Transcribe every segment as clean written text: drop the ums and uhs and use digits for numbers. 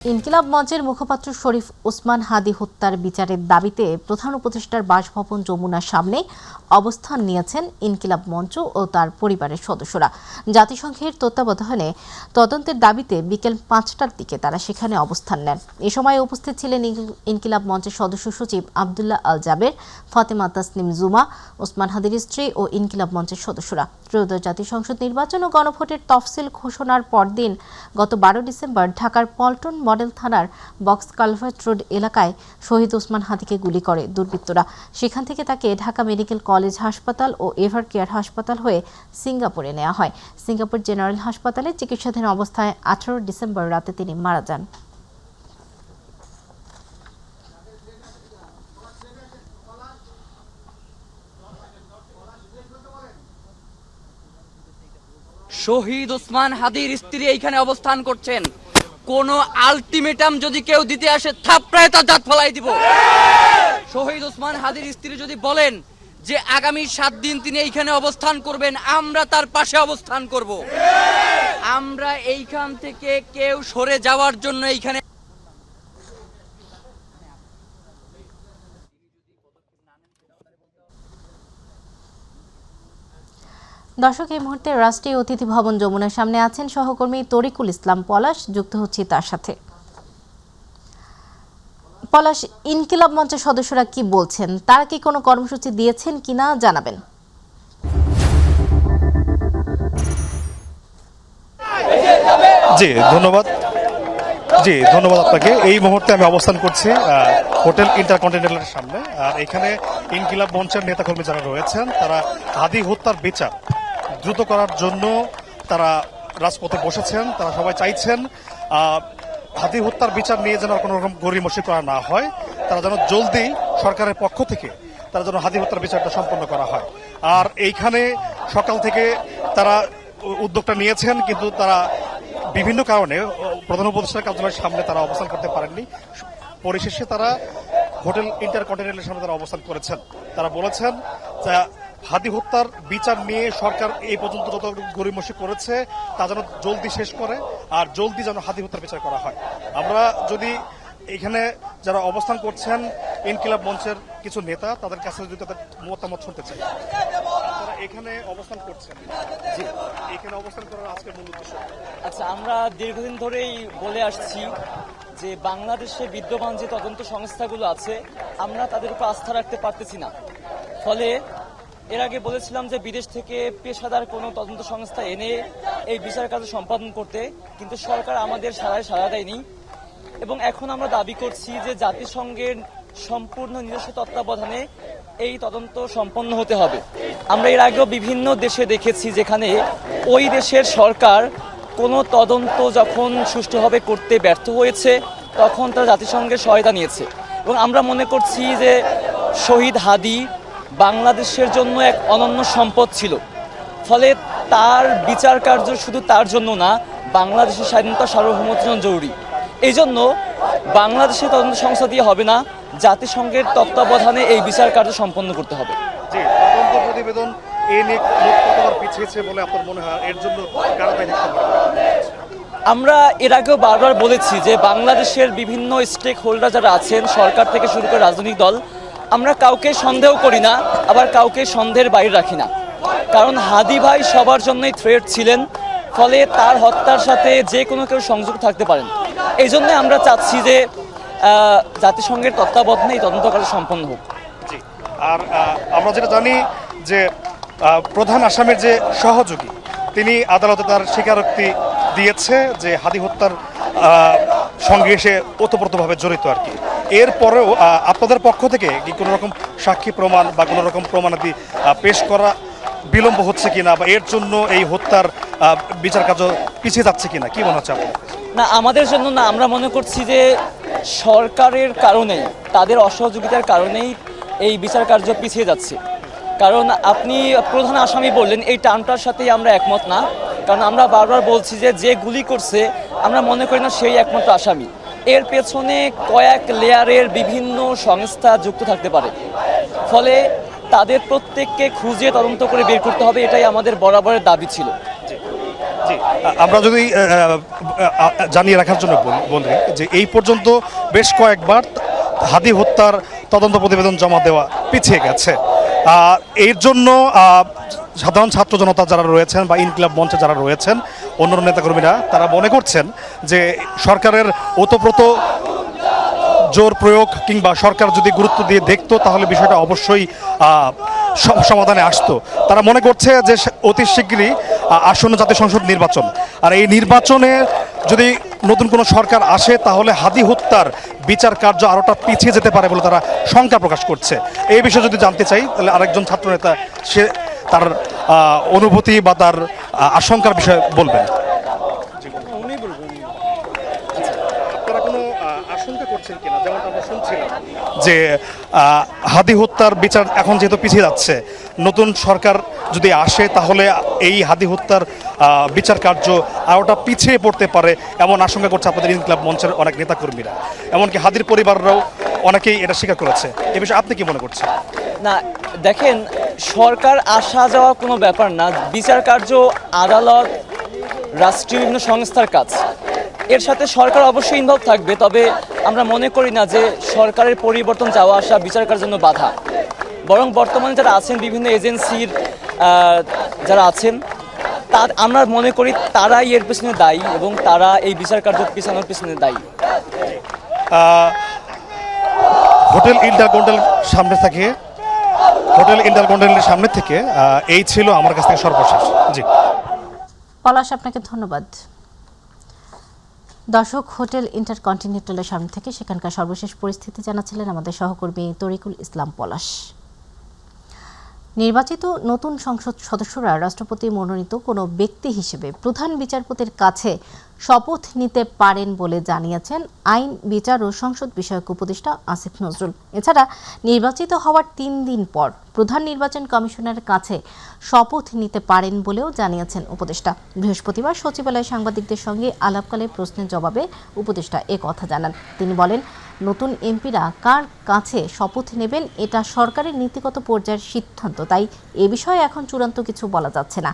ইনকিলাব মঞ্চের মুখপাত্র শরীফ ওসমান হাদি হত্যার বিচারের দাবিতে প্রধান উপদেষ্টার বাসভবন যমুনার সামনে অবস্থান নিয়েছেন ইনকিলাব মঞ্চ ও তার পরিবারের সদস্যরা। জাতিসংঘের তত্ত্বাবধানে তদন্তের দাবিতে বিকেল ৫টার দিকে তারা সেখানে অবস্থান নেন। এ সময় উপস্থিত ছিলেন ইনকিলাব মঞ্চের সদস্য সচিব আবদুল্লাহ আল জাবের, ফাতেমা তাসনিম জুমা, ওসমান হাদির স্ত্রী ও ইনকিলাব মঞ্চের সদস্যরা। ত্রয়োদশ জাতীয় সংসদ নির্বাচন ও গণভোটের তফসিল ঘোষণার পরদিন গত ১২ ডিসেম্বর ঢাকার পল্টন মডেল থানার বক্স কালভার্ট রোড এলাকায় শহীদ ওসমান হাদিকে গুলি করে দুর্বৃত্তরা। সেখান থেকে তাকে ঢাকা মেডিকেল কলেজ হাসপাতাল ও এভার কেয়ার হাসপাতাল হয়ে সিঙ্গাপুরে নেওয়া হয়। সিঙ্গাপুর জেনারেল হাসপাতালে চিকিৎসাধীন অবস্থায় ১৮ ডিসেম্বর রাতে তিনি মারা যান। শহীদ ওসমান হাদির স্ত্রী এইখানে অবস্থান করছেন। কোন আলটিমেটাম যদি কেউ দিতে আসে থাপড়ায় তার দাঁত ফলাই দিব। শহীদ ওসমান হাদির স্ত্রী যদি বলেন যে আগামী ৭ দিন তিনি এইখানে অবস্থান করবেন, আমরা তার পাশে অবস্থান করব। আমরা এইখান থেকে কেউ সরে যাওয়ার জন্য এইখানে দর্শক, এই মুহূর্তে রাষ্ট্রীয় অতিথি ভবন যমুনার সামনে আছেন সহকর্মী তরিকুল ইসলাম পলাশ, যুক্ত হচ্ছি তার সাথে। পলাশ, ইনকিলাব মঞ্চের সদস্যরা কি বলছেন, তারা কি কোনো কর্মসূচি দিয়েছেন কিনা জানাবেন। জি ধন্যবাদ আপনাকে। এই মুহূর্তে আমি অবস্থান করছি হোটেল ইন্টারকন্টিনেন্টালের সামনে। আর এখানে ইনকিলাব মঞ্চের নেতাকর্মী যারা রয়েছেন তারা হাদি হত্যার বিচার দ্রুত করার জন্য তারা রাজপথে বসেছেন। তারা সবাই চাইছেন হাদি হত্যার বিচার নিয়ে যেন কোনো রকম গড়িমসি করা না হয়, তারা যেন জলদি সরকারের পক্ষ থেকে তারা যেন হাদি হত্যার বিচারটা সম্পন্ন করা হয়। আর এইখানে সকাল থেকে তারা উদ্যোগটা নিয়েছেন, কিন্তু তারা বিভিন্ন কারণে প্রধান উপদেষ্টার কার্যালয়ের সামনে তারা অবস্থান করতে পারেননি। পরিশেষে তারা হোটেল ইন্টারকন্টিনেন্টালের সামনে তারা অবস্থান করেছেন। তারা বলেছেন যে হাদি হত্যার বিচার নিয়ে সরকার এই পর্যন্ত যত গড়িমসি করেছে তা যেন জলদি শেষ করে, আর জলদি যেন হাদি হত্যার বিচার করা হয়। আমরা যদি এখানে যারা অবস্থান করছেন ইনকিলাব মঞ্চের কিছু নেতা, তাদের কাছে যদি তাদের মতামত শুনতে চাই। তারা এখানে অবস্থান করছেন, জি এখানে অবস্থান করার আজকের মূল উদ্দেশ্য। আচ্ছা, আমরা দীর্ঘদিন ধরেই বলে আসছি যে বাংলাদেশে বিদ্যমান যে তদন্ত সংস্থাগুলো আছে আমরা তাদের উপর আস্থা রাখতে পারতেছি না। ফলে এর আগে বলেছিলাম যে বিদেশ থেকে পেশাদার কোনো তদন্ত সংস্থা এনে এই বিচার কাজ সম্পাদন করতে, কিন্তু সরকার আমাদের সাড়া দেয়নি। এবং এখন আমরা দাবি করছি যে জাতিসংঘের সম্পূর্ণ নিজস্ব তত্ত্বাবধানে এই তদন্ত সম্পন্ন হতে হবে। আমরা এর আগেও বিভিন্ন দেশে দেখেছি যেখানে ওই দেশের সরকার কোনো তদন্ত যখন সুষ্ঠুভাবে করতে ব্যর্থ হয়েছে তখন তারা জাতিসংঘের সহায়তা নিয়েছে। এবং আমরা মনে করছি যে শহীদ হাদি বাংলাদেশের জন্য এক অনন্য সম্পদ ছিল। ফলে তার বিচার কার্য শুধু তার জন্য না, বাংলাদেশের স্বাধীনতা সার্বভৌমত্বের জন্য জরুরি। এই জন্য বাংলাদেশের তদন্ত সংস্থা দিয়ে হবে না, জাতিসংঘের তত্ত্বাবধানে এই বিচার কার্য সম্পন্ন করতে হবে। জি, তদন্ত প্রতিবেদন এ নিয়ে কতবার পিছিয়েছে বলে আপনার মনে হয়? এর জন্য কারা দায়ী থাকতে পারে? আমরা এর আগেও বারবার বলেছি যে বাংলাদেশের বিভিন্ন স্টেক হোল্ডার যারা আছেন, সরকার থেকে শুরু করে রাজনৈতিক দল, আমরা কাউকে সন্দেহ করি না, আবার কাউকে সন্দেহের বাইরে রাখি না। কারণ হাদি ভাই সবার জন্যই থ্রেট ছিলেন, ফলে তার হত্যার সাথে যে কোনো কেউ সংযুক্ত থাকতে পারেন। এই জন্য আমরা চাচ্ছি যে জাতিসংঘের তত্ত্বাবধানে এই তদন্ত কার্য সম্পন্ন হোক। জি, আর আমরা যেটা জানি যে প্রধান আসামির যে সহযোগী তিনি আদালতে তার স্বীকারোক্তি দিয়েছে যে হাদি হত্যার সঙ্গে সে ওতপ্রোতভাবে জড়িত আর কি। এরপরেও আপনাদের পক্ষ থেকে কি কোনো রকম সাক্ষী প্রমাণ বা কোনো রকম প্রমাণাদি পেশ করা বিলম্ব হচ্ছে কিনা, বা এর জন্য এই হত্যার বিচার কার্য পিছিয়ে যাচ্ছে কিনা, কি মনে হচ্ছে আপনার? না, আমাদের জন্য না, আমরা মনে করছি যে সরকারের কারণেই, তাদের অসহযোগিতার কারণেই এই বিচার কার্য পিছিয়ে যাচ্ছে। কারণ আপনি প্রধান আসামি বললেন, এই টার্মটার সাথেই আমরা একমত না। কারণ আমরা বারবার বলছি যে গুলি করছে আমরা মনে করি না সেই একমাত্র আসামি। এর পেছনে কয়েক লেয়ারের বিভিন্ন সংস্থা যুক্ত থাকতে পারে। ফলে তাদের প্রত্যেককে খুঁজে তদন্ত করে বের করতে হবে, এটাই আমাদের বরাবরের দাবি ছিল। আমরা যদি জানিয়ে রাখার জন্য বলি যে এই পর্যন্ত বেশ কয়েকবার হাদি হত্যার তদন্ত প্রতিবেদন জমা দেওয়া পিছিয়ে গেছে। এর জন্য সাধারণ ছাত্র জনতা যারা রয়েছেন বা ইনকিলাব মঞ্চে যারা রয়েছেন অন্যান্য নেতাকর্মীরা তারা মনে করছেন যে সরকারের ওতপ্রোত জোর প্রয়োগ কিংবা সরকার যদি গুরুত্ব দিয়ে দেখতো তাহলে বিষয়টা অবশ্যই সমাধানে আসতো। তারা মনে করছে যে অতি শীঘ্রই আসন্ন জাতীয় সংসদ নির্বাচন, আর এই নির্বাচনে যদি নতুন কোনো সরকার আসে তাহলে হাদি হত্যার বিচার কার্য আরোটা পিছিয়ে যেতে পারে বলে তারা শঙ্কা প্রকাশ করছে। এই বিষয়ে যদি জানতে চাই তাহলে আরেকজন ছাত্রনেতা সে তার অনুভূতি বা তার আশঙ্কার বিষয়ে বলবেন। আপনারা কোনো আশঙ্কা করছেন কিনা? যেমন আমরা শুনছিলাম যে হাদি হত্যার বিচার এখন যেহেতু পিছিয়ে যাচ্ছে, নতুন সরকার যদি আসে তাহলে এই হাদি হত্যার বিচার কার্য আরোটা পিছিয়ে পড়তে পারে এমন আশঙ্কা করছে আপনাদের ইনকিলাব মঞ্চের অনেক নেতাকর্মীরা, এমনকি হাদির পরিবাররাও অনেকেই এটা স্বীকার করেছে। এ বিষয়ে আপনি কি মনে করছেন? না দেখেন, সরকার আসা যাওয়া কোনো ব্যাপার না, বিচার কার্য আদালত রাষ্ট্রীয় বিভিন্ন সংস্থার কাজ, এর সাথে সরকার অবশ্যই ইনভলভ থাকবে। তবে আমরা মনে করি না যে সরকারের পরিবর্তন যাওয়া আসা বিচার কার্যের জন্য বাধা, বরং বর্তমানে যারা আছেন বিভিন্ন এজেন্সির যারা আছেন আমরা মনে করি তারাই এর পেছনে দায়ী এবং তারা এই বিচার কার্য পিছানোর পেছনে দায়ী। হোটেল ইন্টারকন্টিনেন্টালের সামনে থেকে এই ছিল আমার কাছ থেকে সর্বশেষ। জি পলাশ, আপনাকে ধন্যবাদ। দর্শক, হোটেল ইন্টারকন্টিনেন্টালের সামনে থেকে সেখানকার সর্বশেষ পরিস্থিতি জানাচ্ছিলেন আমাদের সহকর্মী তরিকুল ইসলাম পলাশ। নির্বাচিত নতুন সংসদ সদস্যরা রাষ্ট্রপতি মনোনীত কোনো ব্যক্তি হিসেবে প্রধান বিচারপতির কাছে শপথ নিতে পারেন বলে জানিয়েছেন আইন, বিচার ও সংসদ বিষয়ক উপদেষ্টা আসিফ নজরুল। এছাড়া নির্বাচিত হওয়ার 3 দিন পর প্রধান নির্বাচন কমিশনারের কাছে শপথ নিতে পারেন বলেও জানিয়েছেন উপদেষ্টা। বৃহস্পতিবার সচিবালয়ে সাংবাদিকদের সঙ্গে আলাপকালে প্রশ্নের জবাবে উপদেষ্টা কথা জানান। তিনি বলেন, নতুন এমপিরা কার কাছে শপথ নেবেন এটা সরকারের নীতিগত পর্যায়ের সিদ্ধান্ত, তাই এ বিষয়ে এখন চূড়ান্ত কিছু বলা যাচ্ছে না।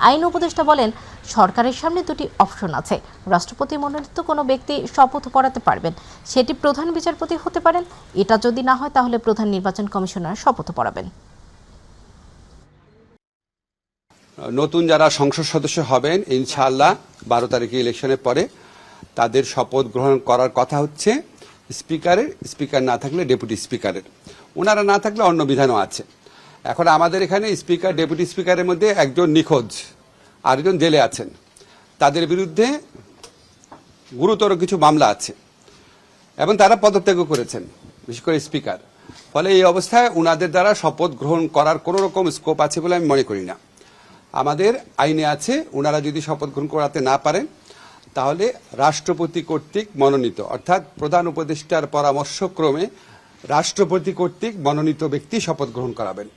আইন উপদেষ্টা বলেন, সরকারের সামনে 2টি অপশন আছে। রাষ্ট্রপতি মনোনীত কোনো ব্যক্তি শপথ পড়াতে পারবেন, সেটি প্রধান বিচারপতি হতে পারেন। এটা যদি না হয় তাহলে প্রধান নির্বাচন কমিশনার শপথ পড়াবেন। নতুন যারা সংসদ সদস্য হবেন ইনশাআল্লাহ 12 তারিখে ইলেকশনের পরে তাদের শপথ গ্রহণ করার কথা হচ্ছে স্পিকারের, স্পিকার না থাকলে ডেপুটি স্পিকারের, ওনারা না থাকলে অন্য বিধানও আছে। এখন আমাদের এখানে স্পিকার, ডেপুটি স্পিকারের মধ্যে একজন নিখোঁজ, আরেকজন জেলে আছেন, তাদের বিরুদ্ধে গুরুতর কিছু মামলা আছে এবং তারা পদত্যাগও করেছেন, বিশেষ করে স্পিকার। ফলে এই অবস্থায় ওনাদের দ্বারা শপথ গ্রহণ করার কোনো রকম স্কোপ আছে বলে আমি মনে করি না। আমাদের আইনে আছে ওনারা যদি শপথ গ্রহণ করাতে না পারেন তাহলে রাষ্ট্রপতি কর্তৃক মনোনীত, অর্থাৎ প্রধান উপদেষ্টার পরামর্শক্রমে রাষ্ট্রপতি কর্তৃক মনোনীত ব্যক্তি শপথ গ্রহণ করাবেন।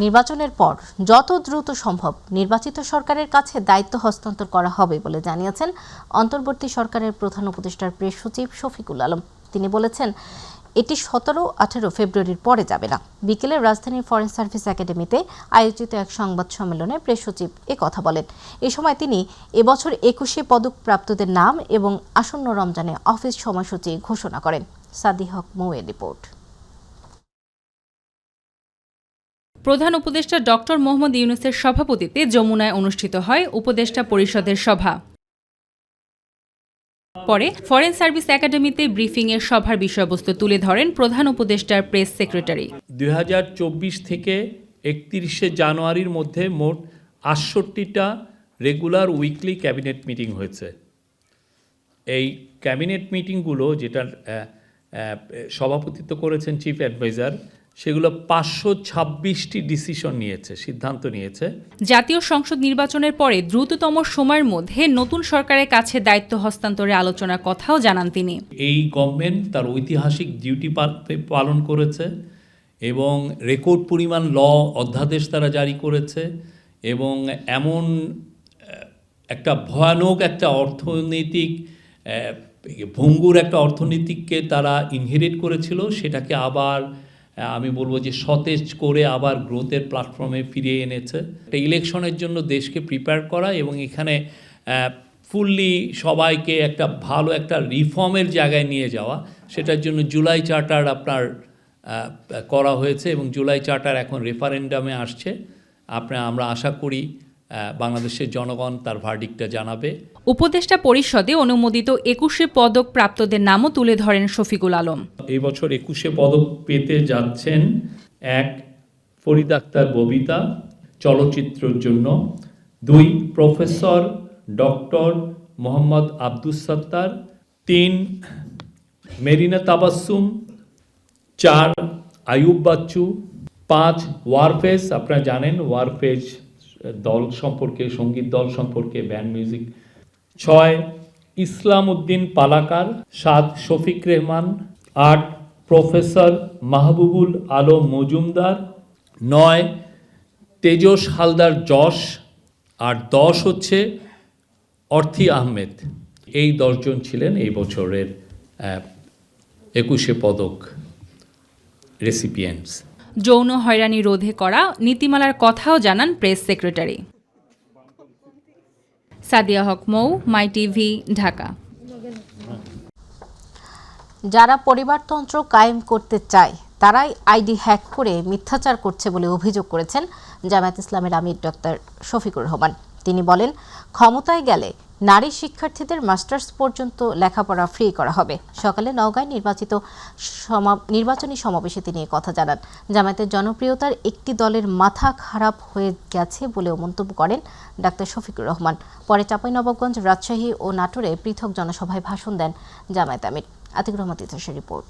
নির্বাচনের পর যত দ্রুত সম্ভব নির্বাচিত সরকারের কাছে দায়িত্ব হস্তান্তর করা হবে বলে জানিয়েছেন অন্তর্বর্তী সরকারের প্রধান উপদেষ্টার প্রেস সচিব শফিকুল আলম। তিনি বলেছেন, এটি 17-18 ফেব্রুয়ারির পরে যাবে না। বিকেলে রাজধানীর ফরেন সার্ভিস একাডেমিতে আয়োজিত এক সংবাদ সম্মেলনে প্রেস সচিব কথা বলেন। এ সময় তিনি এবছর 21 পদকপ্রাপ্তদের নাম এবং আসন্ন রমজানে অফিস সময়সূচি ঘোষণা করেন। সাদি হক মৌয়ের রিপোর্ট। প্রধান উপদেষ্টা ডক্টর মোহাম্মদ ইউনূসের সভাপতিত্বে যমুনায় অনুষ্ঠিত হয় উপদেষ্টা পরিষদের সভা। পরে ফরেন সার্ভিস একাডেমিতে ব্রিফিংয়ের সভার বিষয়বস্তু তুলে ধরেন প্রধান উপদেষ্টার প্রেস সেক্রেটারি। 2024 থেকে 31 জানুয়ারির মধ্যে মোট 68টা রেগুলার উইকলি ক্যাবিনেট মিটিং হয়েছে। এই ক্যাবিনেট মিটিংগুলো যেটা সভাপতিত্ব করেছেন চিফ অ্যাডভাইজার, সেগুলো 526টি ডিসিশন নিয়েছে, সিদ্ধান্ত নিয়েছে। জাতীয় সংসদ নির্বাচনের পরে দ্রুততম সময়ের মধ্যে নতুন সরকারের কাছে দায়িত্ব হস্তান্তরে আলোচনার কথাও জানান তিনি। এই গভর্নমেন্ট তার ঐতিহাসিক ডিউটি পালন করেছে এবং রেকর্ড পরিমাণ অধ্যাদেশ তারা জারি করেছে এবং এমন একটা ভয়ানক একটা অর্থনৈতিক ভঙ্গুর একটা অর্থনীতিকে তারা ইনহেরিট করেছিল, সেটাকে আবার আমি বলবো যে সতেজ করে আবার গ্রোথের প্ল্যাটফর্মে ফিরিয়ে এনেছে। একটা ইলেকশনের জন্য দেশকে প্রিপেয়ার করা এবং এখানে ফুললি সবাইকে একটা ভালো একটা রিফর্মের জায়গায় নিয়ে যাওয়া, সেটার জন্য জুলাই চার্টার আপনার করা হয়েছে এবং জুলাই চার্টার এখন রেফারেন্ডামে আসছে। আমরা আশা করি বাংলাদেশের জনগণ তার ভার্ডিক্টটা জানাবে। উপদেষ্টা পরিষদে অনুমোদিত 21 পদক প্রাপ্তদের নামও তুলে ধরেন শফিকুল আলম। এই বছর 21 পদক পেতে যাচ্ছেন 1 ফরিদ আক্তার ববিতা চলচ্চিত্রের জন্য, 2 প্রফেসর ডক্টর মোহাম্মদ আব্দুস সত্তার, 3 মেরিনা তাবাসসুম, 4 আয়ুব বাচ্চু, 5 ওয়ারফেজ, আপনারা জানেন ওয়ারফেজ দল সম্পর্কে, সঙ্গীত দল সম্পর্কে, ব্যান্ড মিউজিক, 6 ইসলাম উদ্দিন পালাকার, 7 শফিক রেহমান, 8 প্রফেসর মাহবুবুল আলম মজুমদার, 9 তেজস হালদার যশ, আর 10 হচ্ছে অর্থী আহমেদ। এই 10 জন ছিলেন এই বছরের 21 পদক রেসিপিয়েন্টস। যৌন হয়রানি রোধে করা নীতিমালার কথাও জানান প্রেস সেক্রেটারি। সাদিয়া হক মৌ, মাই টিভি, ঢাকা। যারা পরিবারতন্ত্র কায়েম করতে চায় তারাই আইডি হ্যাক করে মিথ্যাচার করছে বলে অভিযোগ করেছেন জামায়াত ইসলামের আমির ডক্টর শফিকুর রহমান। তিনি বলেন, ক্ষমতায় গেলে নারী শিক্ষার্থীদের মাস্টার্স পর্যন্ত লেখাপড়া ফ্রি করা হবে। সকালে নওগাঁয় নির্বাচনী সমাবেশে তিনি কথা জানান। জামায়াতের জনপ্রিয়তার একটি দলের মাথা খারাপ হয়ে গেছে বলেও মন্তব্য করেন ডাক্তার শফিকুর রহমান। পরে চাঁপাইনবাবগঞ্জ, রাজশাহী ও নাটোরে পৃথক জনসভায় ভাষণ দেন জামায়াত আমির। আতিকুর রহমান তিতাসের রিপোর্ট।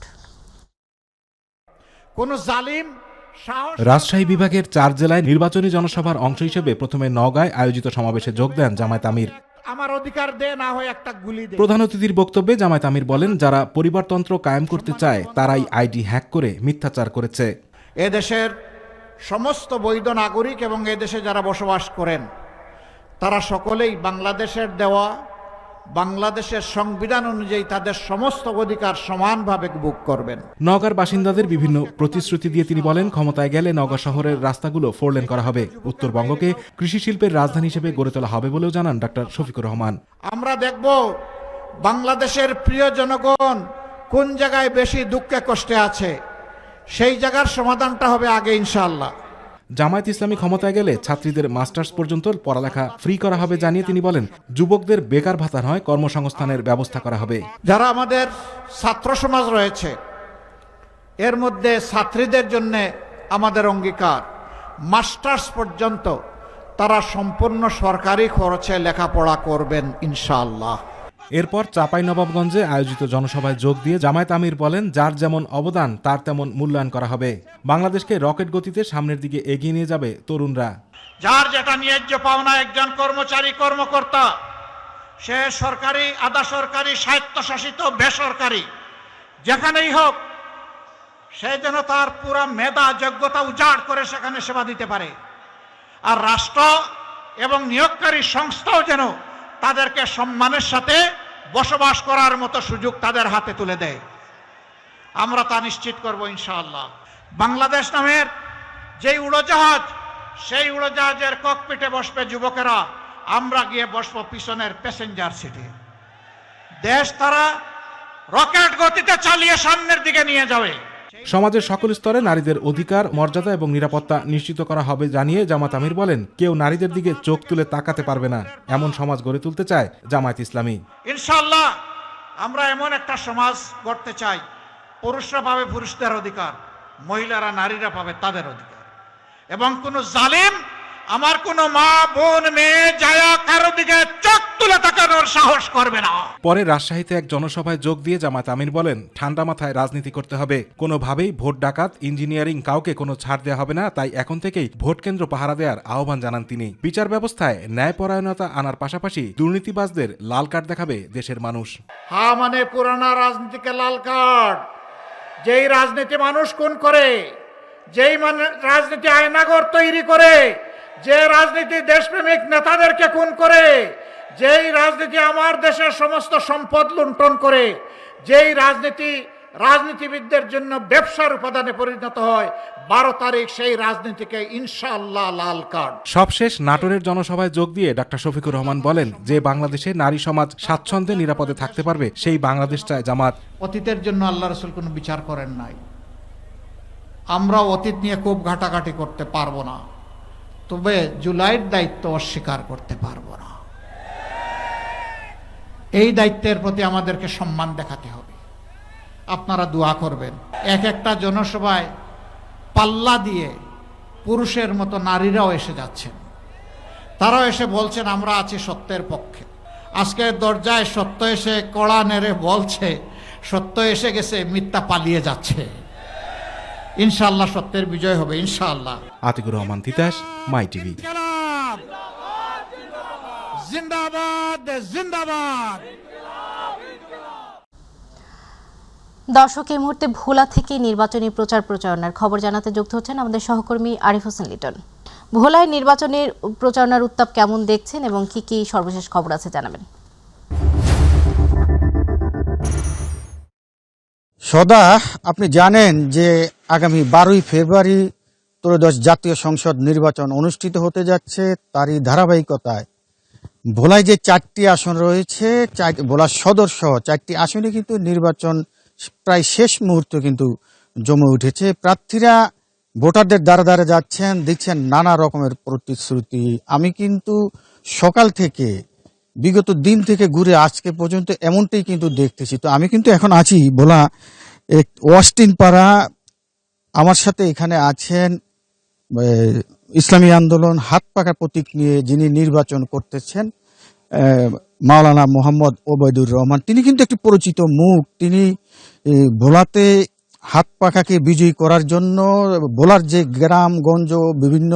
রাজশাহী বিভাগের 4 জেলায় নির্বাচনী জনসভার অংশ হিসেবে প্রথমে নওগাঁয় আয়োজিত সমাবেশে যোগ দেন জামায়াত আমির। আমার অধিকার দে, না হয় একটা গুলি দে। প্রধান অতিথির বক্তব্যে জামায়াত আমির বলেন, যারা পরিবারতন্ত্র কায়েম করতে চায় তারাই আইডি হ্যাক করে মিথ্যাচার করেছে। এদেশের সমস্ত বৈধ নাগরিক এবং এদেশে যারা বসবাস করেন তারা সকলেই বাংলাদেশের দেওয়া, বাংলাদেশের সংবিধান অনুযায়ী তাদের সমস্ত অধিকার সমানভাবে ভোগ করবেন। নওগাঁর বাসিন্দাদের বিভিন্ন প্রতিশ্রুতি দিয়ে তিনি বলেন, ক্ষমতায় গেলে নওগাঁ শহরের রাস্তাগুলো 4 লেন করা হবে। উত্তরবঙ্গকে কৃষি শিল্পের রাজধানী হিসেবে গড়ে তোলা হবে বলেও জানান ডাক্তার শফিকুর রহমান। আমরা দেখব বাংলাদেশের প্রিয় জনগণ কোন জায়গায় বেশি দুঃখে কষ্টে আছে, সেই জায়গার সমাধানটা হবে আগে ইনশাআল্লাহ। জামায়াত ইসলামী ক্ষমতায় গেলে ছাত্রীদের মাস্টার্স পর্যন্ত পড়ালেখা ফ্রি করা হবে জানিয়ে তিনি বলেন, যুবকদের বেকার ভাতা নয়, কর্মসংস্থানের ব্যবস্থা করা হবে। যারা আমাদের ছাত্র সমাজ রয়েছে এর মধ্যে ছাত্রীদের জন্য আমাদের অঙ্গীকার, মাস্টার্স পর্যন্ত তারা সম্পূর্ণ সরকারি খরচে লেখাপড়া করবেন ইনশাআল্লাহ। এরপর চাঁপাইনবাবগঞ্জে আয়োজিত জনসভায় যোগ দিয়ে জামায়াত আমির বলেন, যার যেমন অবদান তার তেমন মূল্যায়ন করা হবে। বাংলাদেশকে রকেট গতিতে সামনের দিকে এগিয়ে নিয়ে যাবে তরুণরা। যার যেটা ন্যায্য পাওনা, একজন কর্মচারী কর্মকর্তা, সে সরকারি, আধা সরকারি, স্বায়ত্তশাসিত, বেসরকারি, যেখানেই হোক সে যেন তার পুরা মেধা যোগ্যতা উজাড় করে সেখানে সেবা দিতে পারে। আর রাষ্ট্র এবং নিয়োগকারী সংস্থাও যেন তাদেরকে সম্মানের সাথে বসবাস করার মতো সুযোগ তাদের হাতে তুলে দেয়। আমরা তা নিশ্চিত করব ইনশাআল্লাহ। বাংলাদেশ নামের যেই উড়োজাহাজ, সেই উড়োজাহাজের ককপিটে বসবে যুবকেরা, আমরা গিয়ে বসবো পিছনের প্যাসেঞ্জার সিটে। দেশ তারা রকেট গতিতে চালিয়ে সামনের দিকে নিয়ে যাবে। সমাজের সকল স্তরে নারীদের অধিকার, মর্যাদা এবং নিরাপত্তা নিশ্চিত করা হবে জানিয়ে জামায়াত আমির বলেন, কেউ নারীদের দিকে চোখ তুলে তাকাতে পারবে না, এমন সমাজ গড়ে তুলতে চায় জামায়াত ইসলামী। ইনশাআল্লাহ আমরা এমন একটা সমাজ গড়তে চাই, পুরুষরা পাবে পুরুষদের অধিকার, মহিলারা নারীরা পাবে তাদের অধিকার, এবং কোন জালিম আমার কোন মা, বোন, মেয়ে, জায়া কারো দিকে চোখ তুলে তাকানোর সাহস করবে না। পরে রাজশাহীতে এক জনসভায় যোগ দিয়ে জামায়াত আমির বলেন, ঠান্ডা মাথায় রাজনীতি করতে হবে, কোনোভাবেই ভোট ডাকাত, ইঞ্জিনিয়ারিং কাউকে কোনো ছাড় দেওয়া হবে না। তাই এখন থেকেই ভোট কেন্দ্র পাহারা দেওয়ার আহ্বান জানান তিনি। বিচার ব্যবস্থায় ন্যায়পরায়ণতা আনার পাশাপাশি দুর্নীতিবাজদের লাল কার্ড দেখাবে দেশের মানুষ। হ্যাঁ মানে পুরানা রাজনীতিকে লাল কার্ড। যেই রাজনীতি মানুষ খুন করে, যেই রাজনীতি আয়নাঘর তৈরি করে, যে রাজনীতি দেশপ্রেমিক নেতাদেরকে খুন করে, যেই রাজনীতি আমার দেশের সমস্ত সম্পদ লুণ্ঠন করে, যেই রাজনীতি রাজনীতিবিদদের জন্য ব্যবসার উপাদানে পরিণত হয়, 12 তারিখ সেই রাজনীতিকে ইনশাআল্লাহ লাল কার্ড। সবশেষ নাটোরের জনসভায় যোগ দিয়ে ডাক্তার শফিকুর রহমান বলেন, যে বাংলাদেশে নারী সমাজ স্বাচ্ছন্দ্যে নিরাপদে থাকতে পারবে সেই বাংলাদেশ চায় জামাত। অতীতের জন্য আল্লাহ রাসূল কোনো বিচার করেন নাই। আমরা অতীত নিয়ে খুব ঘাটাঘাটি করতে পারবো না, তবে জুলাইয়ের দায়িত্ব অস্বীকার করতে পারবো না। এই দায়িত্বের প্রতি আমাদেরকে সম্মান দেখাতে হবে। আপনারা দোয়া করবেন। এক একটা জনসভায় পাল্লা দিয়ে পুরুষের মতো নারীরাও এসে যাচ্ছেন, তারাও এসে বলছেন আমরা আছি সত্যের পক্ষে। আজকে দরজায় সত্য এসে কড়া নেড়ে বলছে সত্য এসে গেছে, মিথ্যা পালিয়ে যাচ্ছে। ইনশাআল্লাহ সত্যের বিজয় হবে ইনশাআল্লাহ। আতিকুর রহমান তিতাস, মাই টিভি। জিন্দাবাদ জিন্দাবাদ। দর্শক, এই মুহূর্তে ভোলা থেকে নির্বাচনী প্রচারণার খবর জানাতে যুক্ত হচ্ছেন আমাদের সহকর্মী আরিফ হোসেন লিটন। ভোলায় নির্বাচনের প্রচারণার উত্তাপ কেমন দেখছেন এবং কি কি সর্বশেষ খবর আছে জানাবেন। সদা, আপনি জানেন যে আগামী 12ই ফেব্রুয়ারি ত্রয়োদশ জাতীয় সংসদ নির্বাচন অনুষ্ঠিত হতে যাচ্ছে। তারই ধারাবাহিকতায় ভোলায় যে 4টি আসন রয়েছে, ভোলা সদর সহ 4টি আসনে কিন্তু নির্বাচন প্রায় শেষ মুহূর্তে কিন্তু জমে উঠেছে। প্রার্থীরা ভোটারদের দ্বারা দ্বারা যাচ্ছেন, দিচ্ছেন নানা রকমের প্রতিশ্রুতি। আমি কিন্তু সকাল থেকে বিগত দিন থেকে ঘুরে আজকে পর্যন্ত এমনটাই কিন্তু দেখতেছি। তো আমি কিন্তু এখন আছি ভোলা ওয়াস্টিন পাড়া। আমার সাথে এখানে আছেন ইসলামী আন্দোলন হাত পাকা প্রতীক নিয়ে যিনি নির্বাচন করতেছেন, মাওলানা মোহাম্মদ ওবায়দুর রহমান। তিনি কিন্তু একটি পরিচিত মুখ। তিনি ভোলাতে হাত পাখাকে বিজয়ী করার জন্য ভোলার যে গ্রামগঞ্জ বিভিন্ন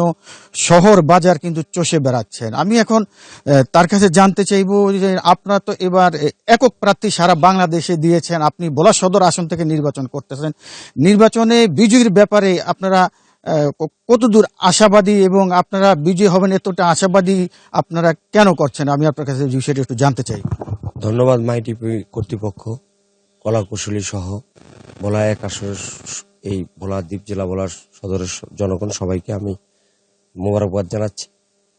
শহর বাজার কিন্তু চষে বেড়াচ্ছেন। আমি এখন তার কাছে জানতে চাইব যে আপনারা তো এবার একক প্রার্থী সারা বাংলাদেশে দিয়েছেন, আপনি ভোলা সদর আসন থেকে নির্বাচন করতেছেন। নির্বাচনে বিজয়ীর ব্যাপারে আপনারা কতদূর আশাবাদী এবং আপনারা বিজয়ী হবেন এতটা আশাবাদী আপনারা কেন করছেন? আমি আপনার কাছে বিষয়টা একটু জানতে চাই। ধন্যবাদ মাইটিপি কর্তৃপক্ষ, কলাকুশলী সহ ভোলা এক আসনের এই ভোলা দ্বীপ জেলা ভোলার সদরের জনগণ সবাইকে আমি মোবারকবাদ জানাচ্ছি।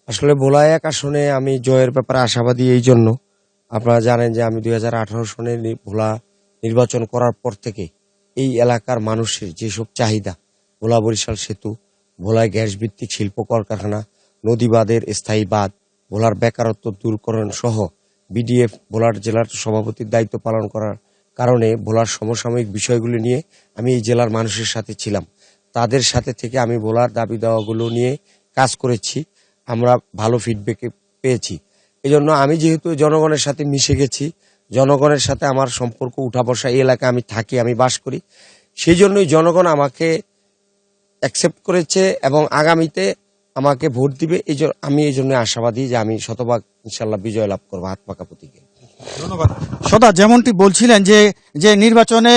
আসলে ভোলা এক আসনে আমি জয়ের ব্যাপারে আশাবাদী এই জন্য, আপনারা জানেন যে আমি 2018 সনে ভোলা নির্বাচন করার পর থেকে এই এলাকার মানুষের যেসব চাহিদা, ভোলা বরিশাল সেতু, ভোলায় গ্যাস ভিত্তিক শিল্প কলকারখানা, নদী বাঁধের স্থায়ী বাঁধ, ভোলার বেকারত্ব দূরকরণ সহ বিডিএফ ভোলার জেলার সভাপতির দায়িত্ব পালন করার কারণে ভোলার সমসাময়িক বিষয়গুলি নিয়ে আমি এই জেলার মানুষের সাথে ছিলাম। তাদের সাথে থেকে আমি ভোলার দাবি দাওয়াগুলো নিয়ে কাজ করেছি, আমরা ভালো ফিডব্যাক পেয়েছি। এই জন্য আমি যেহেতু জনগণের সাথে মিশে গেছি, জনগণের সাথে আমার সম্পর্ক উঠা বসা, এই এলাকায় আমি থাকি, আমি বাস করি, সেই জন্যই জনগণ আমাকে অ্যাকসেপ্ট করেছে এবং আগামীতে আমাকে ভোট দিবে। আমি এই জন্য আশাবাদী যে আমি শতভাগ ইনশাল্লাহ বিজয় লাভ করবো হাত পাকা প্রতীকে। ধন্যবাদ। সদা, যেমনটি বলছিলেন যে নির্বাচনে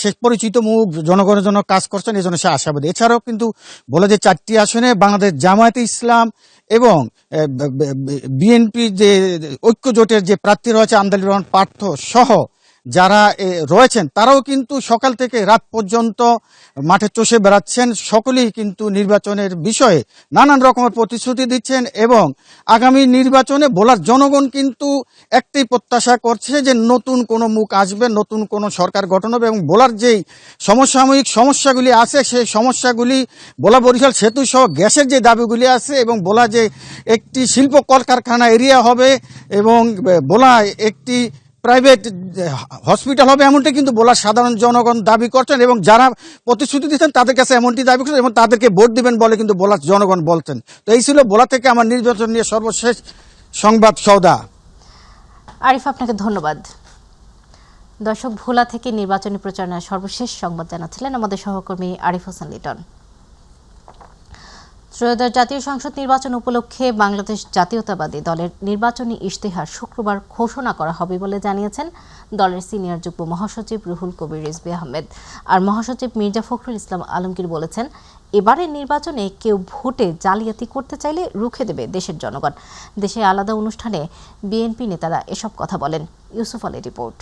শেষ পরিচিত মুখ জনগণের জন্য কাজ করছেন, এই জন্য সে আশাবাদী। এছাড়াও কিন্তু বলে যে 4টি আসনে বাংলাদেশ জামায়াতে ইসলাম এবং বিএনপি যে ঐক্য জোটের যে প্রার্থী রয়েছে আমদানি রহমান পার্থ সহ যারা রয়েছেন তারাও কিন্তু সকাল থেকে রাত পর্যন্ত মাঠে চষে বেড়াচ্ছেন। সকলেই কিন্তু নির্বাচনের বিষয়ে নানান রকমের প্রতিশ্রুতি দিচ্ছেন এবং আগামী নির্বাচনে ভোলার জনগণ কিন্তু একটাই প্রত্যাশা করছে যে নতুন কোনো মুখ আসবে, নতুন কোনো সরকার গঠন হবে এবং ভোলার যেই সমসাময়িক সমস্যাগুলি আছে সেই সমস্যাগুলি, ভোলা বরিশাল সেতু সহ গ্যাসের যে দাবিগুলি আছে এবং ভোলা যে একটি শিল্প কলকারখানা এরিয়া হবে এবং ভোলা একটি প্রাইভেট হসপিটাল হবে, এমনটা কিন্তু ভোলার সাধারণ জনগণ দাবি করছেন এবং যারা প্রতিশ্রুতি দিচ্ছেন তাদের কাছে এমনটি দাবি করছেন এবং তাদেরকে ভোট দিবেন বলে কিন্তু ভোলার জনগণ বলছেন। তো এই ছিল ভোলা থেকে আমার নির্বাচন নিয়ে সর্বশেষ সংবাদ। সৌদা, আরিফ, আপনাকে ধন্যবাদ। দর্শক, ভোলা থেকে নির্বাচনী প্রচারণার সর্বশেষ সংবাদ জানাচ্ছিলেন আমাদের সহকর্মী আরিফ হোসেন লিটন। ত্রয়োদশ জাতীয় সংসদ নির্বাচন উপলক্ষে বাংলাদেশ জাতীয়তাবাদী দলের নির্বাচনী ইশতেহার শুক্রবার ঘোষণা করা হবে বলে জানিয়েছেন দলের সিনিয়র যুগ্ম মহাসচিব রুহুল কবির রিজভী আহমেদ। আর মহাসচিব মির্জা ফখরুল ইসলাম আলমগীর বলেছেন, এবারের নির্বাচনে কেউ ভোটে জালিয়াতি করতে চাইলে রুখে দেবে দেশের জনগণ। দেশে আলাদা অনুষ্ঠানে বিএনপি নেতারা এসব কথা বলেন। ইউসুফ আলী রিপোর্ট।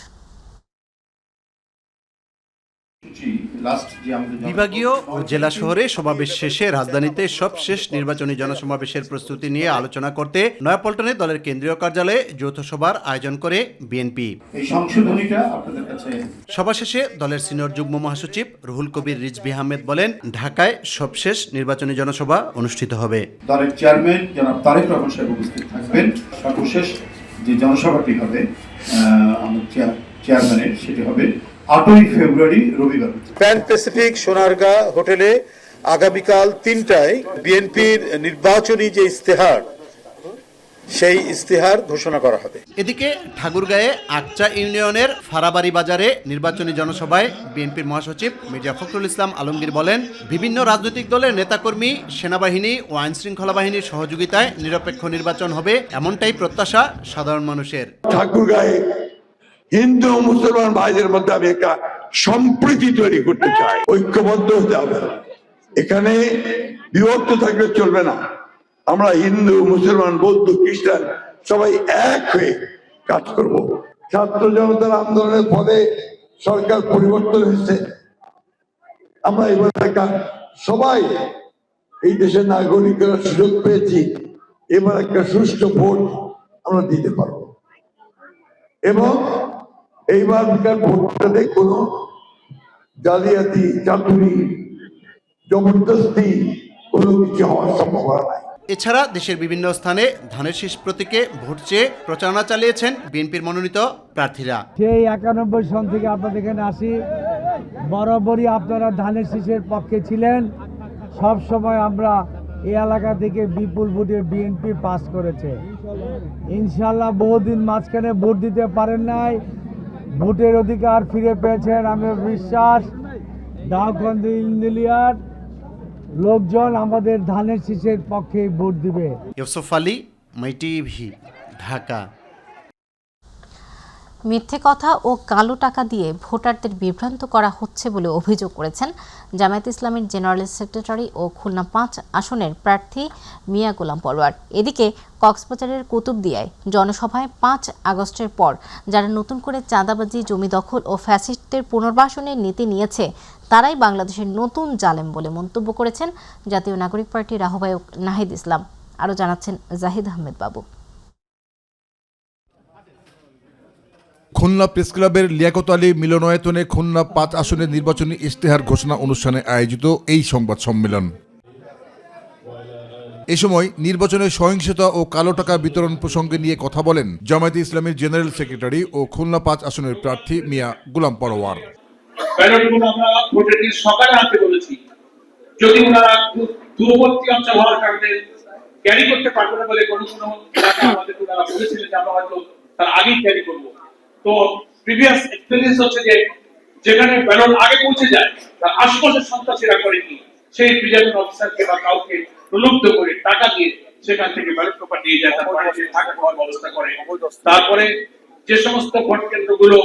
বিভাগীয় ও জেলা শহরে সমাবেশ শেষে রাজধানীতে সবশেষ নির্বাচনী জনসমাবেশের প্রস্তুতি নিয়ে আলোচনা করতে নয়াপল্টনে দলের কেন্দ্রীয় কার্যালয়ে যৌথ সভার আয়োজন করে বিএনপি। সভা শেষে দলের সিনিয়র যুগ্ম মহাসচিব রুহুল কবির রিজভী আহমেদ বলেন, ঢাকায় সবশেষ নির্বাচনী জনসভা অনুষ্ঠিত হবে। দলের চেয়ারম্যান জনাব তারেক রহমান সাহেব উপস্থিত থাকবেন। সর্বশেষ যে জনসভাটি হবে আমার চেয়ারম্যানের, সেটি হবে 8ই ফেব্রুয়ারি রবিবার। প্যান প্যাসিফিক সোনারগাঁ হোটেলে আগামীকাল 3টায় বিএনপির নির্বাচনী যে ইস্তেহার, সেই ইস্তেহার ঘোষণা করা হবে। এদিকে ঠাকুরগাঁয়ে আকচা ইউনিয়নের ফারাবাড়ি বাজারে নির্বাচনী জনসভায় বিএনপির মহাসচিব মির্জা ফখরুল ইসলাম আলমগীর বলেন, বিভিন্ন রাজনৈতিক দলের নেতাকর্মী, সেনাবাহিনী ও আইন শৃঙ্খলা বাহিনীর সহযোগিতায় নিরপেক্ষ নির্বাচন হবে, এমনটাই প্রত্যাশা সাধারণ মানুষের। ঠাকুরগাঁয়ে হিন্দু ও মুসলমান ভাইদের মধ্যে আমি একটা সম্প্রীতি তৈরি করতে চাই, ঐক্যবদ্ধ হতে হবে। এখানে বিভক্ত থাকলে চলবে না। আমরা হিন্দু, মুসলমান, বৌদ্ধ, খ্রিস্টান সবাই এক হয়ে কাজ করব। ছাত্র জনতার আন্দোলনের ফলে সরকার পরিবর্তন হয়েছে। আমরা এবার সবাই এই দেশের নাগরিকরা সুযোগ পেয়েছি, এবার একটা সুষ্ঠু ভোট আমরা দিতে পারবো এবং এইবারকার ভোটটাতে কোনো জালিয়াতি, চাতুরি, জবরদস্তি কোনো কিছু হওয়ার সম্ভাবনা নাই। এছাড়া দেশের বিভিন্ন স্থানে ধানের শীষ প্রতীকে ভোট চেয়ে প্রচারণা চালিয়েছেন বিএনপির মনোনীত প্রার্থীরা। সেই 91 সন থেকে আপনাদের এখানে আসি, বরাবরই আপনারা ধানের শীষের পক্ষে ছিলেন। সব সময় আমরা এই এলাকা থেকে বিপুল ভোটে বিএনপি পাস করেছে। ইনশাল্লাহ বহুদিন মাঝখানে ভোট দিতে পারেন নাই, ভোটের অধিকার ফিরে পেয়েছেন। আমি বিশ্বাস দাউদকান্দি ইঞ্জিনিয়ার লোকজন আমাদের ধানের শীষের পক্ষে ভোট দিবে। ইউসুফ আলী, মাই টিভি, ঢাকা। মিথ্যে কথা ও কালো টাকা দিয়ে ভোটারদের বিভ্রান্ত করা হচ্ছে বলে অভিযোগ করেছেন জামায়াত ইসলামীর জেনারেল সেক্রেটারি ও খুলনা 5 আসনের প্রার্থী মিয়া গোলাম পরোয়ার। এদিকে কক্সবাজারের কুতুবদিয়ায় জনসভায় 5 আগস্টের পর যারা নতুন করে চাঁদাবাজি, জমি দখল ও ফ্যাসিস্টদের পুনর্বাসনের নীতি নিয়েছে, তারাই বাংলাদেশের নতুন জালেম বলে মন্তব্য করেছেন জাতীয় নাগরিক পার্টির আহ্বায়ক নাহিদ ইসলাম। আরও জানাচ্ছেন জাহিদ আহমেদ বাবু। খুলনা প্রেস ক্লাবের লিয়াকত আলী মিলনায়তনে খুলনা 5 আসনের নির্বাচনী ইশতেহার ঘোষণা অনুষ্ঠানে আয়োজিত এই সংবাদ সম্মেলন। এ সময় নির্বাচনে সহিংসতা ও কালো টাকা বিতরণ প্রসঙ্গে নিয়ে কথা বলেন জামায়াতে ইসলামীর জেনারেল সেক্রেটারি ও খুলনা 5 আসনের প্রার্থী মিয়া গোলাম পরোয়ার। আমরা ভোটের দিন সকালে আনতে বলেছি, যদি ওনারা দূরবর্তী অঞ্চল হওয়ার কারণে ক্যারি করতে পারবে না বলে কোনো এলাকা আমাদের ওনারা বলেছিলেন যে আমরা হয়তো তার আগেই ক্যারি করবো। তো প্রিভিয়াস এক্সপেরিয়েন্স হচ্ছে যে যেখানে ব্যালট আগে পৌঁছে যায় তার আশপাশের সন্ত্রাসীরা করে কি সেই প্রিজাইডিং অফিসারকে বা কাউকে প্রলুব্ধ করে টাকা দিয়ে সেখান থেকে ব্যালট পেপার নিয়ে যায়, তার বাড়িতে থাকা খাওয়ার ব্যবস্থা করে। তারপরে যে সমস্ত ভোট কেন্দ্রগুলো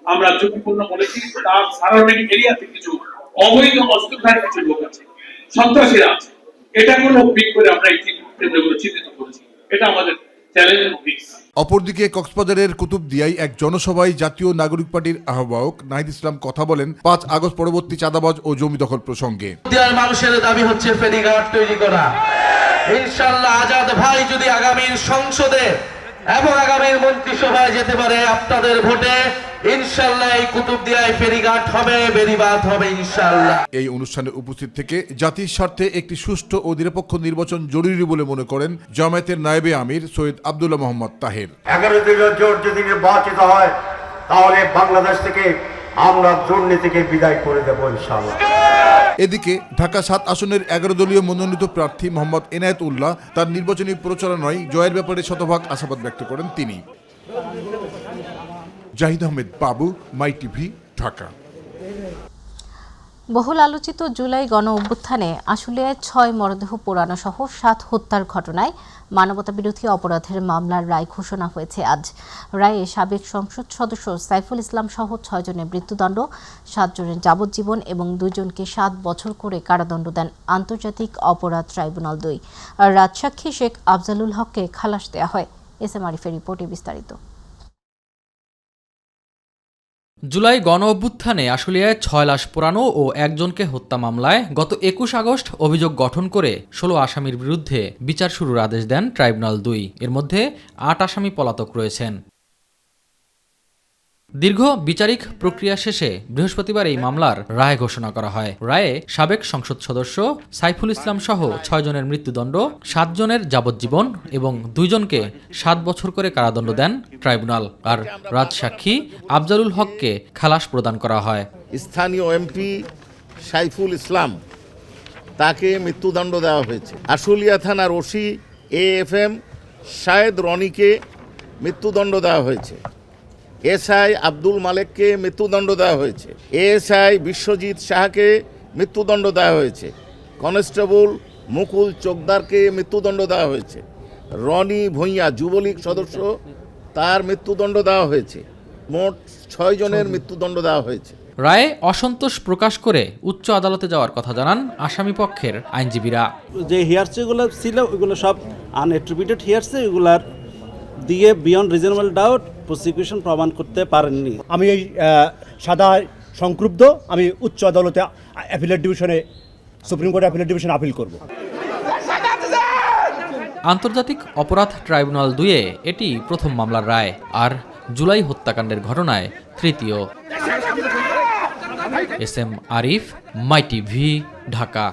আমরা ঝুঁকিপূর্ণ বলেছি, তার সারাউন্ডিং এরিয়াতে কিছু অবৈধ অস্ত্রধারী কিছু লোক আছে, সন্ত্রাসীরা আছে, এটাগুলো পিক করে আমরা এই কেন্দ্রগুলো চিহ্নিত করেছি। এটা আমাদের চ্যালেঞ্জের দিক। অপরদিকে কক্সবাজারের কুতুবদিয়ায় এক জনসভায় জাতীয় নাগরিক পার্টির আহ্বায়ক নাহিদ ইসলাম কথা বলেন 5 আগস্ট পরবর্তী চাঁদাবাজ ও জমি দখল প্রসঙ্গে। মানুষের দাবি হচ্ছে ফেরিঘাট তৈরি করা। ইনশাআল্লাহ আজাদ ভাই যদি আগামীর সংসদে এবং আগামীর মন্ত্রিসভায় যেতে পারে আপনাদের ভোটে, ইনশাআল্লাহ এই কুতুবদিয়ায় ফেরিঘাট হবে, বেড়িবাঁধ হবে ইনশাআল্লাহ। এই অনুষ্ঠানে উপস্থিত থেকে জাতির স্বার্থে একটি সুষ্ঠু ও নিরপেক্ষ নির্বাচন জরুরি বলে মনে করেন জামায়াতের নায়েবে আমির সৈয়দ আব্দুল্লাহ মোহাম্মদ তাহের। 11 দলীয় জোট যদি নির্বাচিত হয় তাহলে বাংলাদেশ থেকে আমরা দুর্নীতিকে বিদায় করে দেব ইনশাআল্লাহ। এদিকে ঢাকা 7 আসনের 11 দলীয় মনোনীত প্রার্থী মোহাম্মদ এনায়েত উল্লাহ তার নির্বাচনী প্রচারণায় জয়ের ব্যাপারে শতভাগ আশাবাদ ব্যক্ত করেন তিনি। জাহিদ আহমেদ বাবু, মাই টিভি, ঢাকা। বহুল আলোচিত জুলাই গণ অভ্যুত্থানে আশুলিয়ায় 6 মরদেহ পোড়ানো সহ 7 হত্যার ঘটনায় মানবতাবিরোধী অপরাধের মামলার রায় ঘোষণা হয়েছে আজ। রায়ে সাবেক সংসদ সদস্য সাইফুল ইসলাম সহ 6 জনের মৃত্যুদণ্ড, 7 জনের যাবজ্জীবন এবং 2 জনকে 7 বছর করে কারাদণ্ড দেন আন্তর্জাতিক অপরাধ ট্রাইব্যুনাল 2। আর রাজসাক্ষী শেখ আফজালুল হককে খালাস দেওয়া হয়। এস এম আরিফের রিপোর্টে বিস্তারিত। জুলাই গণ অভ্যুত্থানে আশুলিয়ায় 6 লাশ পোড়ানো ও একজনকে হত্যা মামলায় গত 21 আগস্ট অভিযোগ গঠন করে 16 আসামির বিরুদ্ধে বিচার শুরুর আদেশ দেন ট্রাইব্যুনাল 2। এর মধ্যে 8 আসামি পলাতক রয়েছেন। দীর্ঘ বিচারিক প্রক্রিয়া শেষে বৃহস্পতিবার এই মামলার রায় ঘোষণা করা হয়। রায়ে সাবেক সংসদ সদস্য সাইফুল ইসলাম সহ 6 জনের মৃত্যুদণ্ড, 7 জনের যাবজ্জীবন এবং 2 জনকে 7 বছর করে কারাদণ্ড দেন ট্রাইব্যুনাল। আর রাজসাক্ষী আফজালুল হককে খালাস প্রদান করা হয়। স্থানীয় এমপি সাইফুল ইসলাম তাকে মৃত্যুদণ্ড দেওয়া হয়েছে। আশুলিয়া থানার ওসি AFM শাহেদ রনিকে মৃত্যুদণ্ড দেওয়া হয়েছে। এসআই আব্দুল মালেককে মৃত্যুদণ্ড দেওয়া হয়েছে। এএসআই বিশ্বজিৎ শাহকে মৃত্যুদণ্ড দেওয়া হয়েছে। কনস্টেবল মুকুল চোকদারকে মৃত্যুদণ্ড দেওয়া হয়েছে। রনি ভূঁইয়া যুবলীগ সদস্য, তার মৃত্যুদণ্ড দেওয়া হয়েছে। মোট 6 জনের মৃত্যুদণ্ড দেওয়া হয়েছে। রায়ে অসন্তোষ প্রকাশ করে উচ্চ আদালতে যাওয়ার কথা জানান আসামি পক্ষের আইনজীবীরা। যে হিয়ার্সিগুলো ছিল ওইগুলো সব আনএট্রিবিউটেড হিয়ার্সি, এগুলার দিয়ে বিয়ন্ড রিজনেবল ডাউট প্রসিকিউশন প্রমাণ করতে পারেননি। আমি এই সাদা সংক্ষুব্ধ, আমি উচ্চ আদালতে অ্যাপিলেট ডিভিশনে, সুপ্রিম কোর্টে অ্যাপিলেট ডিভিশনে আপিল করব। আন্তর্জাতিক অপরাধ ট্রাইব্যুনাল 2-এ এটি প্রথম মামলার রায়, আর জুলাই হত্যাকাণ্ডের ঘটনায় তৃতীয়। SM আরিফ, মাই টিভি, ঢাকা।